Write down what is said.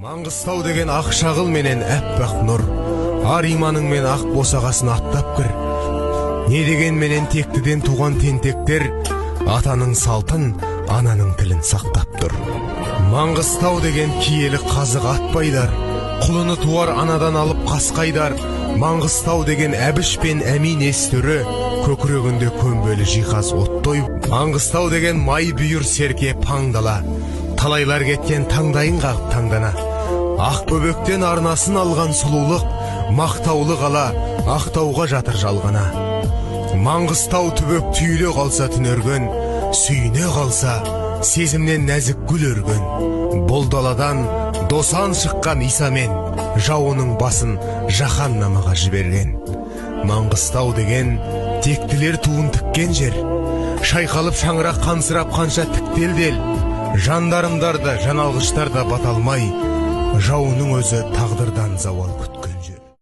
Маңғыстау деген ақ шағыл менен әппақ нұр, ар иманыңмен ақ босағасын аттап кір. Не деген менен тектіден туған тентектер, атаның салтын, ананың тілін сақтап тұр. Маңғыстау деген киелі қазық атпайдар, құлыны туар анадан алып қасқайдар. Маңғыстау деген әбіш пен әмин естөрі, көкірегінде көмбелі жиһаз оттой. Маңғыстау деген май бүйір серке паңдала, талайлар кеткен таңдайын қағып таңдана. Ақ бөбектен арнасын алған сұлулық, мақтаулы қала ақтауға жатыр жалғана. Маңғыстау түбек түйіле қалса түнерген, сүйіне қалса сезімнен нәзік гүл өрген. Бұл даладан досан шыққан Исамен жауының басын жаһаннамаға жіберген. Маңғыстау деген тектілер туын тіккен жер, шайқалып шаңырақ қансырап қанша тіктелдел. Жандарымдар да жаналғыштар да бата алмай, жауының өзі тағдырдан зауал күткен.